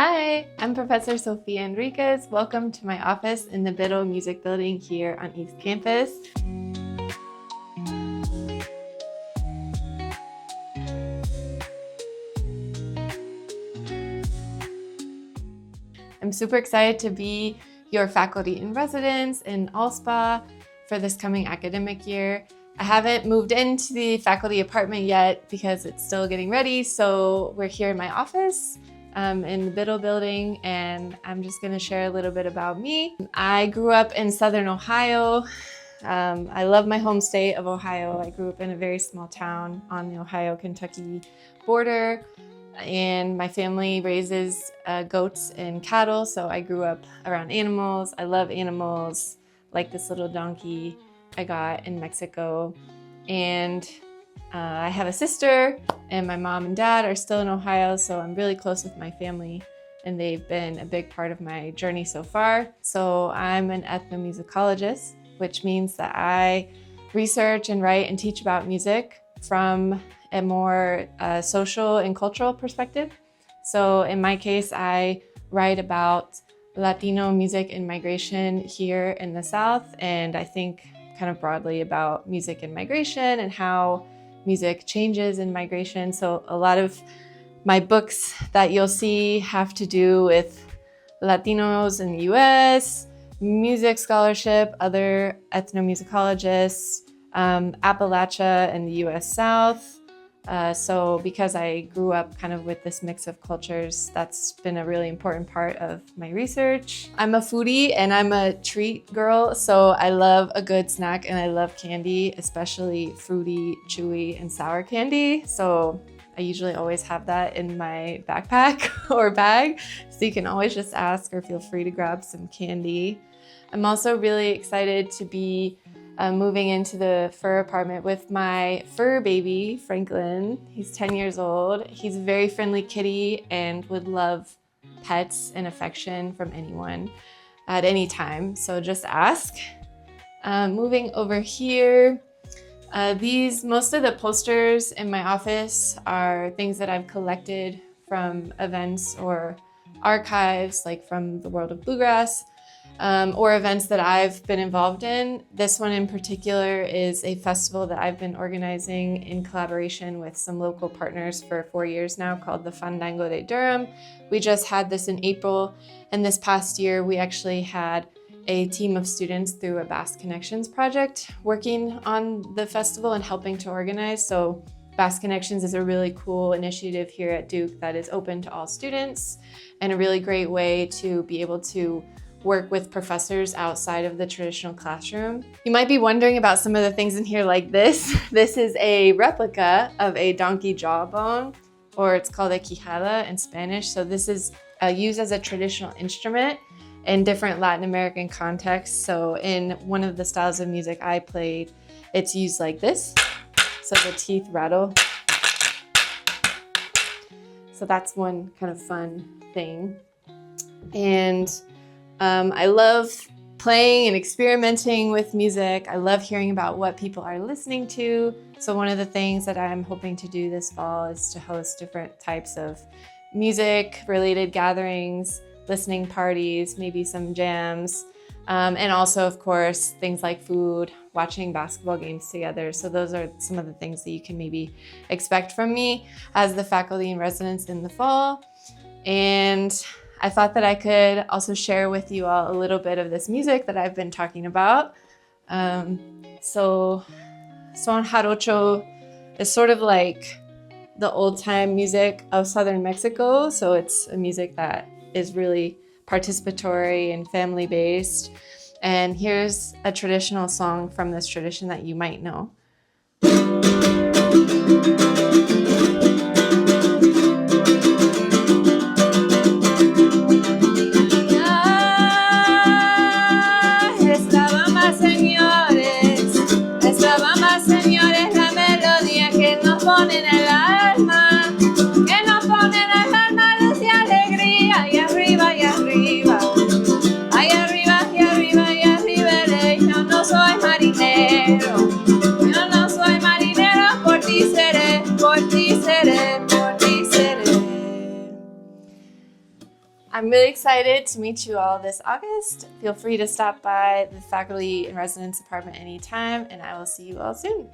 Hi, I'm Professor Sophia Enriquez. Welcome to my office in the Biddle Music Building here on East Campus. I'm super excited to be your faculty in residence in Alspaugh for this coming academic year. I haven't moved into the faculty apartment yet because it's still getting ready, so we're here in my office in the Biddle building, and I'm just going to share a little bit about me. I grew up in Southern Ohio. I love my home state of Ohio. I grew up in a very small town on the Ohio-Kentucky border, and my family raises goats and cattle, so I grew up around animals. I love animals, like this little donkey I got in Mexico. And I have a sister, and my mom and dad are still in Ohio, so I'm really close with my family, and they've been a big part of my journey so far. So I'm an ethnomusicologist, which means that I research and write and teach about music from a more social and cultural perspective. So in my case, I write about Latino music and migration here in the South, and I think kind of broadly about music and migration and how music changes in migration. So a lot of my books that you'll see have to do with Latinos in the US, music scholarship, other ethnomusicologists, Appalachia and the US South. So because I grew up kind of with this mix of cultures, that's been a really important part of my research. I'm a foodie and I'm a treat girl, so I love a good snack and I love candy, especially fruity, chewy, and sour candy. So I usually always have that in my backpack or bag, so you can always just ask or feel free to grab some candy. I'm also really excited to be moving into the fur apartment with my fur baby, Franklin. He's 10 years old. He's a very friendly kitty and would love pets and affection from anyone at any time, so just ask. Moving over here, most of the posters in my office are things that I've collected from events or archives, like from the world of bluegrass, or events that I've been involved in. This one in particular is a festival that I've been organizing in collaboration with some local partners for 4 years now, called the Fandango de Durham. We just had this in April, and this past year we actually had a team of students through a Basque Connections project working on the festival and helping to organize. So Basque Connections is a really cool initiative here at Duke that is open to all students and a really great way to be able to work with professors outside of the traditional classroom. You might be wondering about some of the things in here, like this. This is a replica of a donkey jawbone, or it's called a quijada in Spanish. So this is used as a traditional instrument in different Latin American contexts. So in one of the styles of music I played, it's used like this. So the teeth rattle. So that's one kind of fun thing. And I love playing and experimenting with music. I love hearing about what people are listening to. So one of the things that I'm hoping to do this fall is to host different types of music-related gatherings, listening parties, maybe some jams, and also, of course, things like food, watching basketball games together. So those are some of the things that you can maybe expect from me as the faculty in residence in the fall. And I thought that I could also share with you all a little bit of this music that I've been talking about. So son jarocho is sort of like the old-time music of Southern Mexico. So it's a music that is really participatory and family-based. And here's a traditional song from this tradition that you might know. I'm really excited to meet you all this August. Feel free to stop by the Faculty in Residence Apartment anytime, and I will see you all soon.